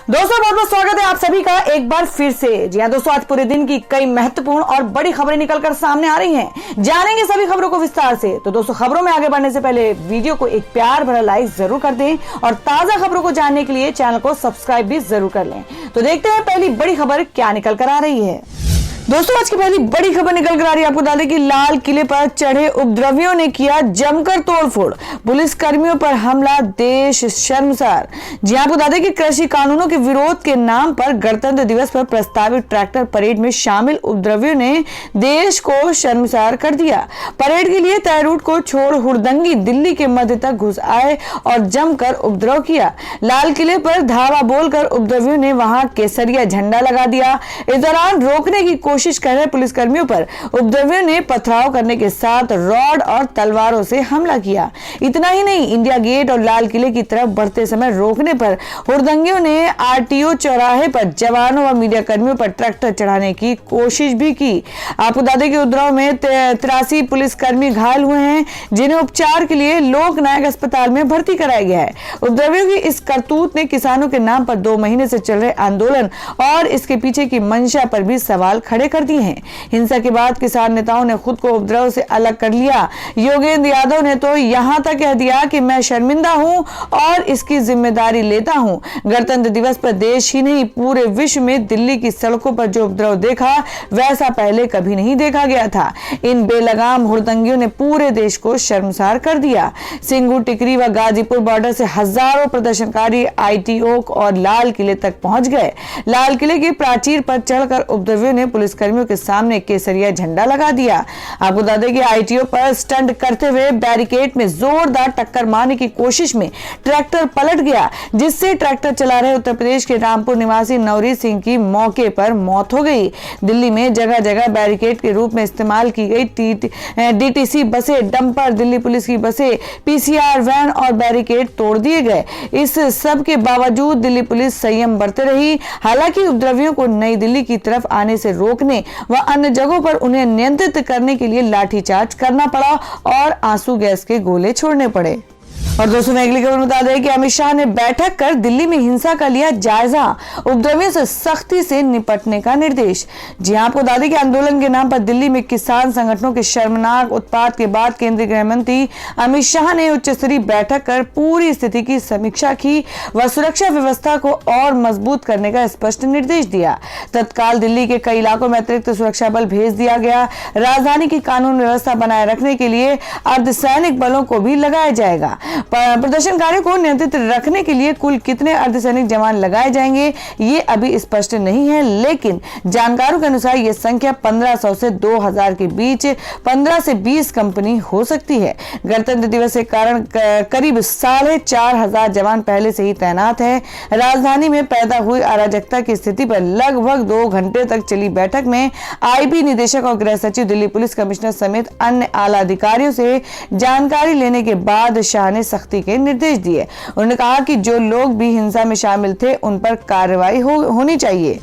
दोस्तों बहुत बहुत स्वागत है आप सभी का एक बार फिर से। जी हाँ दोस्तों, आज पूरे दिन की कई महत्वपूर्ण और बड़ी खबरें निकलकर सामने आ रही हैं। जानेंगे सभी खबरों को विस्तार से। तो दोस्तों, खबरों में आगे बढ़ने से पहले वीडियो को एक प्यार भरा लाइक जरूर कर दें और ताजा खबरों को जानने के लिए चैनल को सब्सक्राइब भी जरूर कर लें। तो देखते हैं पहली बड़ी खबर क्या निकल कर आ रही है। दोस्तों, आज की पहली बड़ी खबर निकल कर आ रही है। आपको बता दें कि लाल किले पर चढ़े उपद्रवियों ने किया जमकर तोड़फोड़, पुलिस कर्मियों पर हमला, देश शर्मसार। जी आपको बता दें कि कृषि कानूनों के विरोध के नाम पर गणतंत्र दिवस पर प्रस्तावित ट्रैक्टर परेड में शामिल उपद्रवियों ने देश को शर्मसार कर दिया। परेड के लिए तय रूट को छोड़ हुड़दंगी दिल्ली के मध्य तक घुस आए और जमकर उपद्रव किया। लाल किले पर धावा बोलकर उपद्रवियों ने वहां केसरिया झंडा लगा दिया। इस दौरान रोकने की कोशिश कर रहे पुलिसकर्मियों पर उपद्रवियों ने पथराव करने के साथ रॉड और तलवारों से हमला किया। इतना ही नहीं, इंडिया गेट और लाल किले की तरफ बढ़ते समय रोकने पर हुड़दंगियों ने आरटीओ चौराहे पर जवानों व मीडिया कर्मियों पर ट्रैक्टर चढ़ाने की कोशिश भी की। आपको बता दें कि उपद्रव में 83 पुलिसकर्मी घायल हुए हैं, जिन्हें उपचार के लिए लोकनायक अस्पताल में भर्ती कराया गया है। उपद्रवियों की इस करतूत ने किसानों के नाम पर 2 महीने से चल रहे आंदोलन और इसके पीछे की मंशा पर भी सवाल खड़े कर दिए हैं। हिंसा के बाद किसान नेताओं ने खुद को उपद्रव से अलग कर लिया। योगेंद्र यादव ने तो यहां तक कह दिया कि मैं शर्मिंदा हूं और इसकी जिम्मेदारी लेता हूं। गणतंत्र दिवस पर देश ही नहीं पूरे विश्व में दिल्ली की सड़कों पर जो उपद्रव देखा, वैसा पहले कभी नहीं देखा गया था। इन बेलगाम हुड़दंगियों ने पूरे देश को शर्मसार कर दिया। सिंगू, टिकरी व गाजीपुर बॉर्डर से हजारों प्रदर्शनकारी आईटीओ और लाल किले तक पहुंच गए। लाल किले की प्राचीर पर चढ़कर उपद्रवियों ने पुलिसकर्मियों के सामने केसरिया झंडा लगा दिया। आपको बता दें कि आईटीओ पर स्टंट करते हुए बैरिकेड में जोरदार टक्कर मारने की कोशिश में ट्रैक्टर पलट गया, जिससे ट्रैक्टर चला रहे उत्तर प्रदेश के रामपुर निवासी नवरीत सिंह की मौके पर मौत हो गई। दिल्ली में जगह जगह बैरिकेड के रूप में इस्तेमाल की गई डीटीसी बसें, डंपर, दिल्ली पुलिस की बसें, पीसीआर वैन और बैरिकेड तोड़ दिए गए। इस सब के बावजूद दिल्ली पुलिस संयम बरते रही। हालांकि उपद्रवियों को नई दिल्ली की तरफ आने से रोकने व अन्य जगहों पर उन्हें नियंत्रित करने के लिए लाठीचार्ज करना पड़ा और आंसू गैस के गोले छोड़ने पड़े। और दोस्तों, मैं अगली खबर बता दें कि अमित शाह ने बैठक कर दिल्ली में हिंसा का लिया जायजा, उपद्रवियों से सख्ती से निपटने का निर्देश। जी हां, आपको बता दें कि आंदोलन के नाम पर दिल्ली में किसान संगठनों के शर्मनाक उत्पात के बाद केंद्रीय गृह मंत्री अमित शाह ने उच्च स्तरीय बैठक कर पूरी स्थिति की समीक्षा की व सुरक्षा व्यवस्था को और मजबूत करने का स्पष्ट निर्देश दिया। तत्काल दिल्ली के कई इलाकों में अतिरिक्त सुरक्षा बल भेज दिया गया। राजधानी की कानून व्यवस्था बनाए रखने के लिए अर्धसैनिक बलों को भी लगाया जाएगा। प्रदर्शनकारियों को नियंत्रित रखने के लिए कुल कितने अर्धसैनिक जवान लगाए जाएंगे, ये अभी स्पष्ट नहीं है, लेकिन जानकारों के अनुसार यह संख्या 1500 से 2000 के बीच 15 से 20 कंपनी हो सकती है। गणतंत्र दिवस के कारण करीब 4500 जवान पहले से ही तैनात हैं। राजधानी में पैदा हुई अराजकता की स्थिति पर लगभग 2 घंटे तक चली बैठक में आईबी निदेशक और गृह सचिव, दिल्ली पुलिस कमिश्नर समेत अन्य आला अधिकारियों से जानकारी लेने के बाद शाह ने सख्ती के निर्देश दिए। उन्होंने कहा कि जो लोग भी हिंसा में शामिल थे उन पर कार्रवाई होनी चाहिए।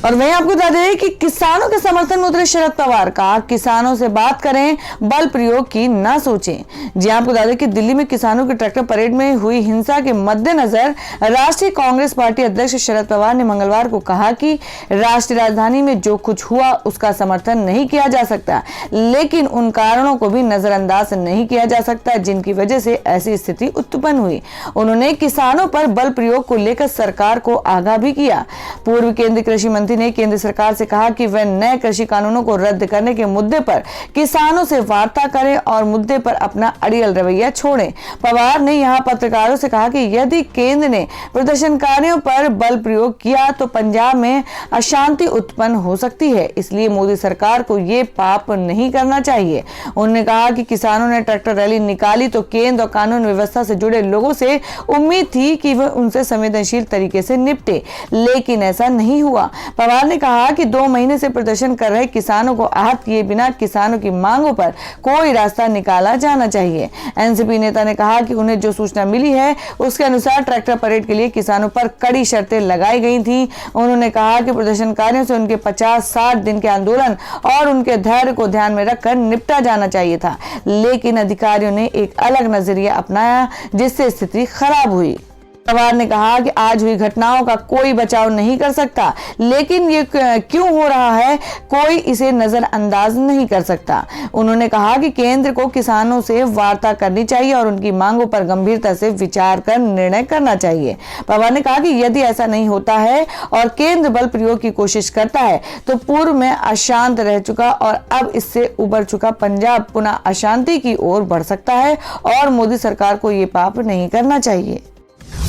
और वहीं आपको बता दें कि किसानों के समर्थन में उतरे शरद पवार, कहा किसानों से बात करें, बल प्रयोग की ना सोचें। जी आपको बता दें कि दिल्ली में किसानों के ट्रैक्टर परेड में हुई हिंसा के मद्देनजर राष्ट्रीय कांग्रेस पार्टी अध्यक्ष शरद पवार ने मंगलवार को कहा कि राष्ट्रीय राजधानी में जो कुछ हुआ उसका समर्थन नहीं किया जा सकता, लेकिन उन कारणों को भी नजरअंदाज नहीं किया जा सकता जिनकी वजह से ऐसी स्थिति उत्पन्न हुई। उन्होंने किसानों पर बल प्रयोग को लेकर सरकार को आगाह भी किया। पूर्व केंद्रीय कृषि मंत्री ने केंद्र सरकार से कहा कि वह नए कृषि कानूनों को रद्द करने के मुद्दे पर किसानों से वार्ता करें और मुद्दे पर अपना अड़ियल रवैया छोड़ें। पवार ने यहां पत्रकारों से कहा कि यदि केंद्र ने प्रदर्शनकारियों पर बल प्रयोग किया तो पंजाब में अशांति उत्पन्न हो सकती है, इसलिए मोदी सरकार को ये पाप नहीं करना चाहिए। उन्होंने कहा कि किसानों ने ट्रैक्टर रैली निकाली तो केंद्र और कानून व्यवस्था से जुड़े लोगों से उम्मीद थी कि वह उनसे संवेदनशील तरीके से निपटे, लेकिन ऐसा नहीं हुआ। पवार ने कहा कि 2 महीने से प्रदर्शन कर रहे किसानों को आहत किए बिना किसानों की मांगों पर कोई रास्ता निकाला जाना चाहिए। एनसीपी नेता ने कहा कि उन्हें जो सूचना मिली है उसके अनुसार ट्रैक्टर परेड के लिए किसानों पर कड़ी शर्तें लगाई गई थी। उन्होंने कहा कि प्रदर्शनकारियों से उनके 50-60 दिन के आंदोलन और उनके धैर्य को ध्यान में रखकर निपटा जाना चाहिए था, लेकिन अधिकारियों ने एक अलग नजरिया अपनाया जिससे स्थिति खराब हुई। पवार ने कहा कि आज हुई घटनाओं का कोई बचाव नहीं कर सकता, लेकिन ये क्यों हो रहा है कोई इसे नजरअंदाज नहीं कर सकता। उन्होंने कहा कि केंद्र को किसानों से वार्ता करनी चाहिए और उनकी मांगों पर गंभीरता से विचार कर निर्णय करना चाहिए। पवार ने कहा कि यदि ऐसा नहीं होता है और केंद्र बल प्रयोग की कोशिश करता है तो पूर्व में अशांत रह चुका और अब इससे उबर चुका पंजाब पुनः अशांति की ओर बढ़ सकता है और मोदी सरकार को ये पाप नहीं करना चाहिए।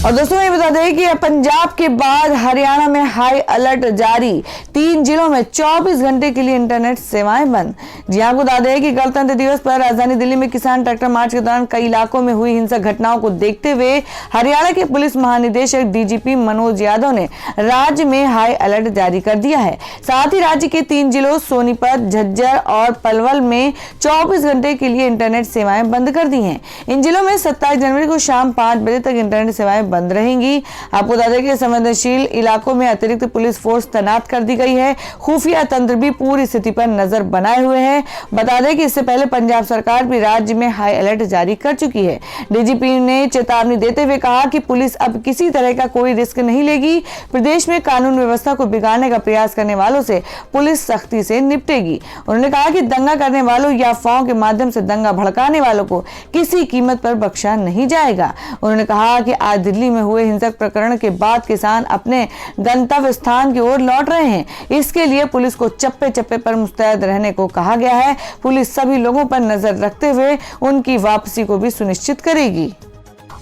और दोस्तों ये बता दें कि पंजाब के बाद हरियाणा में हाई अलर्ट जारी, 3 जिलों में 24 घंटे के लिए इंटरनेट सेवाएं बंद। जी आपको बता दें कि गणतंत्र दिवस पर राजधानी दिल्ली में किसान ट्रैक्टर मार्च के दौरान कई इलाकों में हुई हिंसक घटनाओं को देखते हुए हरियाणा के पुलिस महानिदेशक डीजीपी मनोज यादव ने राज्य में हाई अलर्ट जारी कर दिया है। साथ ही राज्य के 3 जिलों सोनीपत, झज्जर और पलवल में 24 घंटे के लिए इंटरनेट सेवाएं बंद कर दी हैं। इन जिलों में 27 जनवरी को शाम 5 बजे तक इंटरनेट सेवाएं बंद रहेंगी। आपको बता दें कि संवेदनशील इलाकों में अतिरिक्त पुलिस फोर्स तैनात कर दी गई है। खुफिया तंत्र भी पूरी स्थिति पर नजर बनाए हुए है। बता दें कि इससे पहले पंजाब सरकार भी राज्य में हाई अलर्ट जारी कर चुकी है। डीजीपी ने चेतावनी देते हुए कहा कि पुलिस अब किसी तरह का कोई रिस्क नहीं लेगी। प्रदेश में कानून व्यवस्था को बिगाड़ने का प्रयास करने वालों से पुलिस सख्ती से निपटेगी। उन्होंने कहा कि दंगा करने वालों या अफवाहों के माध्यम से दंगा भड़काने वालों को किसी कीमत पर बख्शा नहीं जाएगा। उन्होंने कहा कि आज दिल्ली में हुए हिंसक प्रकरण के बाद किसान अपने गंतव्य स्थान की ओर लौट रहे हैं। इसके लिए पुलिस को चप्पे चप्पे पर मुस्तैद रहने को कहा गया है। पुलिस सभी लोगों पर नजर रखते हुए उनकी वापसी को भी सुनिश्चित करेगी।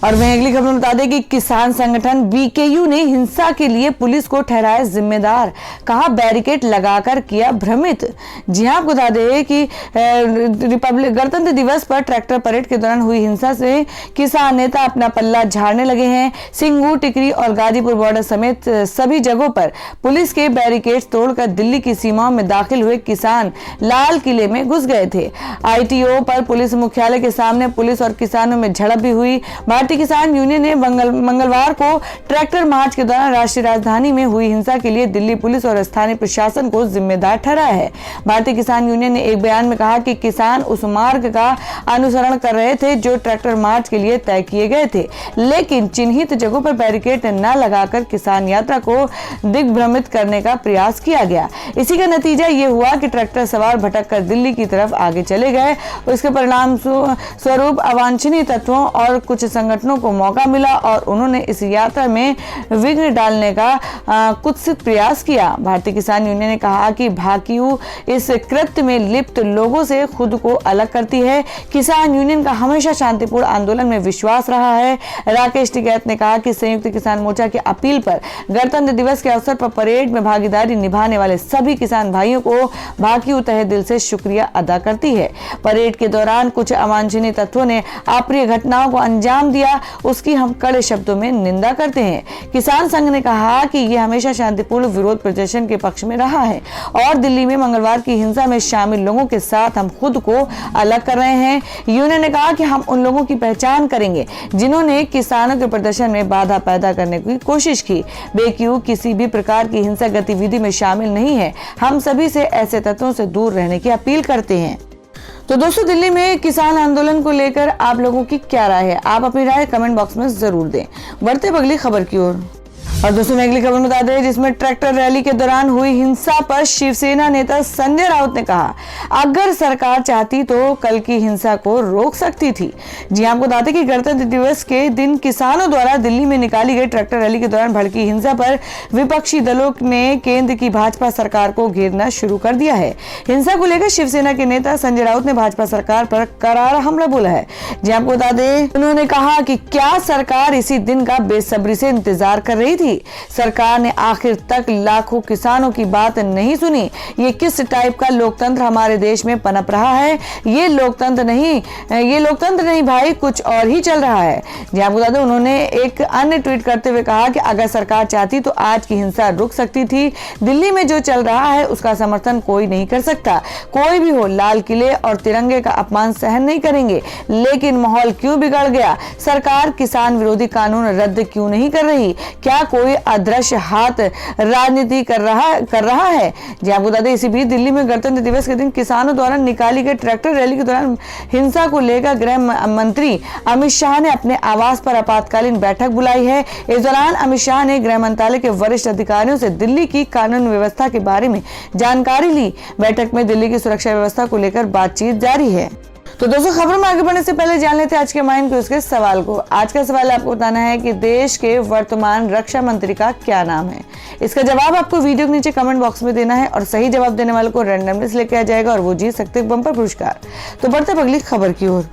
और मैं अगली खबर में बता दें कि किसान संगठन बीकेयू ने हिंसा के लिए पुलिस को ठहराया जिम्मेदार, कहा बैरिकेड लगाकर किया भ्रमित। जी हां, आपको बता दें कि गणतंत्र दिवस पर ट्रैक्टर परेड के दौरान हुई हिंसा से किसान नेता अपना पल्ला झाड़ने लगे हैं। सिंगू, टिकरी और गाजीपुर बॉर्डर समेत सभी जगहों पर पुलिस के बैरिकेड तोड़कर दिल्ली की सीमाओं में दाखिल हुए किसान लाल किले में घुस गए थे। आईटीओ पर पुलिस मुख्यालय के सामने पुलिस और किसानों में झड़प भी हुई। भारतीय किसान यूनियन ने मंगलवार को ट्रैक्टर मार्च के दौरान राष्ट्रीय राजधानी में हुई हिंसा के लिए दिल्ली पुलिस और स्थानीय प्रशासन को जिम्मेदार ठहराया है। भारतीय किसान यूनियन ने एक बयान में कहा कि किसान उस मार्ग का अनुसरण कर रहे थे जो ट्रैक्टर मार्च के लिए तय किए गए थे, लेकिन चिन्हित जगहों पर बैरिकेड न लगाकर किसान यात्रा को दिग्भ्रमित करने का प्रयास किया गया। इसी का नतीजा ये हुआ कि ट्रैक्टर सवार भटक कर दिल्ली की तरफ आगे चले गए। इसके परिणाम स्वरूप अवांछनीय तत्वों और कुछ संगठनों को मौका मिला और उन्होंने इस यात्रा में विघ्न डालने का कुत्सित प्रयास किया। भारतीय किसान यूनियन ने कहा कि भाकियू इस कृत्य में लिप्त लोगों से खुद को अलग करती है। किसान यूनियन का हमेशा शांतिपूर्ण आंदोलन में विश्वास रहा है। राकेश टिकैत ने कहा कि संयुक्त किसान मोर्चा की अपील पर गणतंत्र दिवस के अवसर पर परेड में भागीदारी निभाने वाले सभी किसान भाइयों को भाकियू तहे दिल से शुक्रिया अदा करती है। परेड के दौरान कुछ अवांछनीय तत्वों ने अप्रिय घटनाओं को अंजाम दिया, उसकी हम कड़े शब्दों में निंदा करते हैं। किसान संघ ने कहा कि यह हमेशा शांतिपूर्ण विरोध प्रदर्शन के पक्ष में रहा है और दिल्ली में मंगलवार की हिंसा में शामिल लोगों के साथ हम खुद को अलग कर रहे हैं। यूनियन ने कहा कि हम उन लोगों की पहचान करेंगे जिन्होंने किसानों के प्रदर्शन में बाधा पैदा करने की कोशिश की। बेक्यू किसी भी प्रकार की हिंसक गतिविधि में शामिल नहीं है। हम सभी से ऐसे तत्वों से दूर रहने की अपील करते हैं। तो दोस्तों, दिल्ली में किसान आंदोलन को लेकर आप लोगों की क्या राय है? आप अपनी राय कमेंट बॉक्स में जरूर दें। बढ़ते अगली खबर की ओर। और दोस्तों मैं अगली खबर बता दें जिसमें ट्रैक्टर रैली के दौरान हुई हिंसा पर शिवसेना नेता संजय राउत ने कहा अगर सरकार चाहती तो कल की हिंसा को रोक सकती थी। जी आपको बता दें कि गणतंत्र दिवस के दिन किसानों द्वारा दिल्ली में निकाली गई ट्रैक्टर रैली के दौरान भड़की हिंसा पर विपक्षी दलों ने केंद्र की भाजपा सरकार को घेरना शुरू कर दिया है। हिंसा को लेकर शिवसेना के नेता संजय राउत ने भाजपा सरकार पर करारा हमला बोला है। जी आपको बता दें उन्होंने कहा कि क्या सरकार इसी दिन का बेसब्री से इंतजार कर रही थी? सरकार ने आखिर तक लाखों किसानों की बात नहीं सुनी। ये किस टाइप का लोकतंत्र हमारे देश में पनप रहा है? ये लोकतंत्र नहीं भाई, कुछ और ही चल रहा है। जी आपको बता दें उन्होंने एक अन्य ट्वीट करते हुए कहा कि अगर सरकार चाहती तो आज की हिंसा रुक सकती थी। दिल्ली में जो चल रहा है उसका समर्थन कोई नहीं कर सकता। कोई भी हो, लाल किले और तिरंगे का अपमान सहन नहीं करेंगे। लेकिन माहौल क्यों बिगड़ गया? सरकार किसान विरोधी कानून रद्द क्यों नहीं कर रही? क्या कोई अदृश्य हाथ राजनीति कर रहा है। जी आपको बता दें, इसी बीच दिल्ली में गणतंत्र दिवस के दिन किसानों द्वारा निकाली गई ट्रैक्टर रैली के दौरान हिंसा को लेकर गृह मंत्री अमित शाह ने अपने आवास पर आपातकालीन बैठक बुलाई है। इस दौरान अमित शाह ने गृह मंत्रालय के वरिष्ठ अधिकारियों से दिल्ली की कानून व्यवस्था के बारे में जानकारी ली। बैठक में दिल्ली की सुरक्षा व्यवस्था को लेकर बातचीत जारी है। तो दोस्तों, खबरों में आगे बढ़ने से पहले जान लेते हैं आज के माइंड क्विज के सवाल को। आज का सवाल आपको बताना है कि देश के वर्तमान रक्षा मंत्री का क्या नाम है। इसका जवाब आपको वीडियो के नीचे कमेंट बॉक्स में देना है और सही जवाब देने वाले को रैंडमली लेके आ जाएगा और वो जीत सकते हैं बम्पर पुरस्कार। तो बढ़ते हैं अगली खबर की ओर।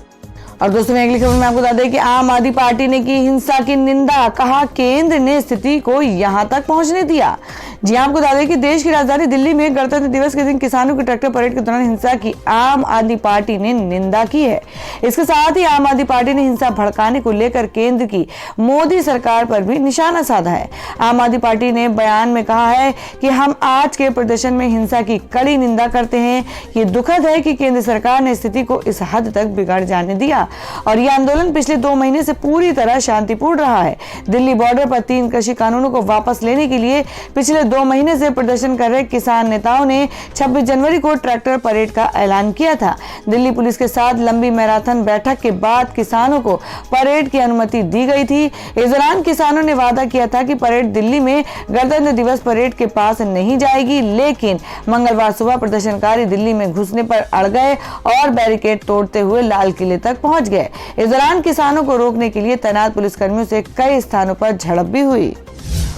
और दोस्तों, अगली खबर में आपको बता दें कि आम आदमी पार्टी ने की हिंसा की निंदा, कहा केंद्र ने स्थिति को यहां तक पहुंचने दिया। जी आपको बता दें कि देश की राजधानी दिल्ली में गणतंत्र दिवस के दिन किसानों की ट्रैक्टर परेड के दौरान हिंसा की आम आदमी पार्टी ने निंदा की है। इसके साथ ही आम आदमी पार्टी ने हिंसा भड़काने को लेकर केंद्र की मोदी सरकार पर भी निशाना साधा है। आम आदमी पार्टी ने बयान में कहा है कि हम आज के प्रदर्शन में हिंसा की कड़ी निंदा करते हैं। ये दुखद है कि केंद्र सरकार ने स्थिति को इस हद तक बिगाड़ जाने दिया और यह आंदोलन पिछले 2 महीने से पूरी तरह शांतिपूर्ण रहा है। दिल्ली बॉर्डर पर 3 कृषि कानूनों को वापस लेने के लिए पिछले 2 महीने से प्रदर्शन कर रहे किसान नेताओं ने 26 जनवरी को ट्रैक्टर परेड का ऐलान किया था। दिल्ली पुलिस के साथ लंबी मैराथन बैठक के बाद किसानों को परेड की अनुमति दी गई थी। इस दौरान किसानों ने वादा किया था कि परेड दिल्ली में गणतंत्र दिवस परेड के पास नहीं जाएगी, लेकिन मंगलवार सुबह प्रदर्शनकारी दिल्ली में घुसने पर अड़ गए और बैरिकेड तोड़ते हुए लाल किले तक पहुंच गए। इस दौरान किसानों को रोकने के लिए तैनात पुलिसकर्मियों से कई स्थानों पर झड़प भी हुई।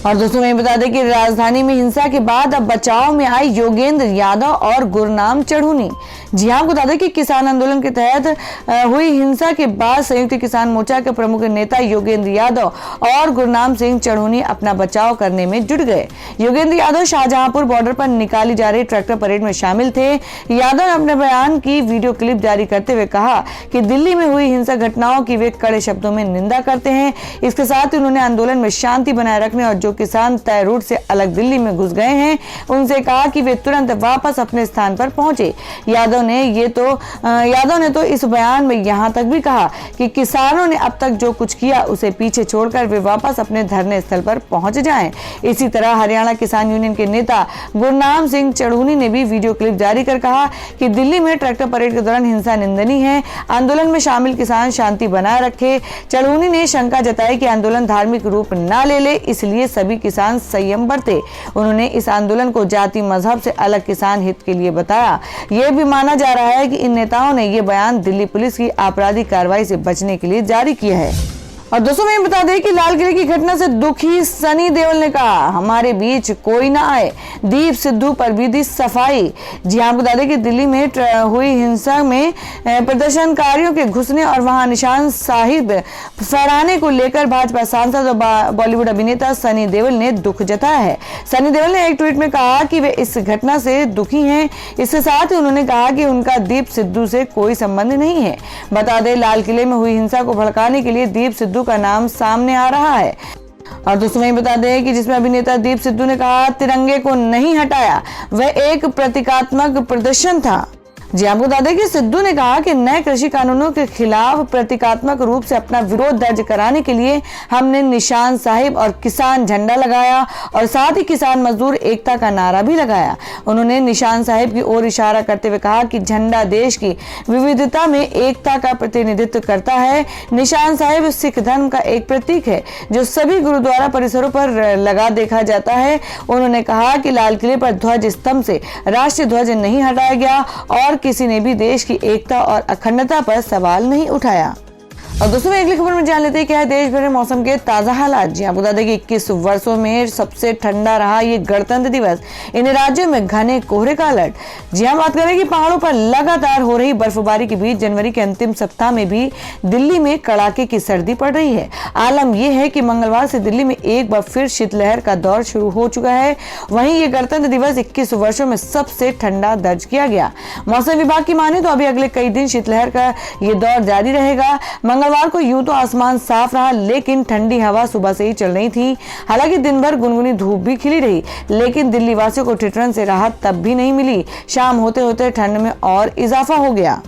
और दोस्तों, मैं बता दें कि राजधानी में हिंसा के बाद अब बचाव में आए योगेंद्र यादव और गुरनाम चढ़ूनी। जी आपको बता दें कि किसान आंदोलन के तहत हुई हिंसा के बाद संयुक्त किसान मोर्चा के प्रमुख नेता योगेंद्र यादव और गुरनाम सिंह चढ़ूनी अपना बचाव करने में जुट गए। योगेंद्र यादव शाहजहांपुर बॉर्डर पर निकाली जा रही ट्रैक्टर परेड में शामिल थे। यादव ने अपने बयान की वीडियो क्लिप जारी करते हुए कहा कि दिल्ली में हुई हिंसक घटनाओं की वे कड़े शब्दों में निंदा करते हैं। इसके साथ ही उन्होंने आंदोलन में शांति बनाए रखने और जो किसान तय रूट से अलग दिल्ली में घुस गए हैं उनसे कहा कि वे तुरंत वापस अपने स्थान पर पहुंचे। यादव ने तो इस बयान में यहां तक भी कहा कि किसानों ने अब तक जो कुछ किया उसे पीछे छोड़कर वे वापस अपने धरने स्थल पर पहुंच जाएं। इसी तरह हरियाणा किसान यूनियन के नेता गुरनाम सिंह चढ़ूनी ने भी वीडियो क्लिप जारी कर कहा कि दिल्ली में ट्रैक्टर परेड के दौरान हिंसा निंदनीय है। आंदोलन में शामिल किसान शांति बनाए रखे। चढ़ूनी ने शंका जताई कि आंदोलन धार्मिक रूप न ले, इसलिए सभी किसान संयम बरते। उन्होंने इस आंदोलन को जाति मजहब से अलग किसान हित के लिए बताया। यह भी माना जा रहा है कि इन नेताओं ने यह बयान दिल्ली पुलिस की आपराधिक कार्रवाई से बचने के लिए जारी किया है। और दोस्तों, मैं बता दें कि लाल किले की घटना से दुखी सनी देओल ने कहा हमारे बीच कोई ना आए, दीप सिद्धू पर भी दी सफाई। जी आपको बता दें कि दिल्ली में हुई हिंसा में प्रदर्शनकारियों के घुसने और वहां निशान साहिब फहराने को लेकर भाजपा सांसद और बॉलीवुड अभिनेता सनी देओल ने दुख जताया है। सनी देओल ने एक ट्वीट में कहा कि वे इस घटना से दुखी हैं। इसके साथ ही उन्होंने कहा कि उनका दीप सिद्धू से कोई संबंध नहीं है। बता दें, लाल किले में हुई हिंसा को भड़काने के लिए दीप सिद्धू का नाम सामने आ रहा है। और दोस्तों, मैं बता दें कि जिसमें अभिनेता दीप सिद्धू ने कहा तिरंगे को नहीं हटाया, वह एक प्रतीकात्मक प्रदर्शन था। जी आपको बता दें कि सिद्धू ने कहा कि नए कृषि कानूनों के खिलाफ प्रतीकात्मक रूप से अपना विरोध दर्ज कराने के लिए हमने निशान साहिब और किसान झंडा लगाया और साथ ही किसान मजदूर एकता का नारा भी लगाया। उन्होंने निशान साहिब की ओर इशारा करते हुए कहा कि झंडा देश की विविधता में एकता का प्रतिनिधित्व करता है। निशान साहिब सिख धर्म का एक प्रतीक है जो सभी गुरुद्वारा परिसरों पर लगा देखा जाता है। उन्होंने कहा कि लाल किले पर ध्वज स्तंभ से राष्ट्रीय ध्वज नहीं हटाया गया और किसी ने भी देश की एकता और अखंडता पर सवाल नहीं उठाया। और दोस्तों, अगली खबर में जान लेते हैं क्या है देश भर में मौसम के ताजा हालात। जी आपको बता दें कि 21 वर्षों में सबसे ठंडा रहा ये गणतंत्र दिवस। इन राज्यों में घने कोहरे का अलर्ट। जी हाँ, बात करें कि पहाड़ों पर लगातार हो रही बर्फबारी के बीच जनवरी के अंतिम सप्ताह में भी दिल्ली में कड़ाके की सर्दी पड़ रही है। आलम यह है कि मंगलवार से दिल्ली में एक बार फिर शीतलहर का दौर शुरू हो चुका है। वहीं ये गणतंत्र दिवस 21 वर्षों में सबसे ठंडा दर्ज किया गया। मौसम विभाग की माने तो अभी अगले कई दिन शीतलहर का ये दौर जारी रहेगा। मंगलवार को यूं तो आसमान साफ रहा, लेकिन ठंडी हवा सुबह से ही चल रही थी। हालांकि दिन भर गुनगुनी धूप भी खिली रही, लेकिन दिल्ली वासियों को ठिठुरन से राहत तब भी नहीं मिली। शाम होते होते ठंड में और इजाफा हो गया।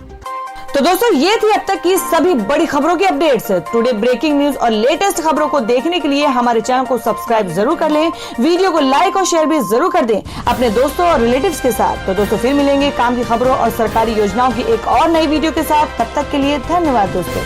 तो दोस्तों ये थी अब तक की सभी बड़ी खबरों की अपडेट्स। टुडे ब्रेकिंग न्यूज और लेटेस्ट खबरों को देखने के लिए हमारे चैनल को सब्सक्राइब जरूर कर लें, वीडियो को लाइक और शेयर भी जरूर कर दें अपने दोस्तों और रिलेटिव्स के साथ। तो दोस्तों फिर मिलेंगे काम की खबरों और सरकारी योजनाओं की एक और नई वीडियो के साथ। तब तक के लिए धन्यवाद दोस्तों।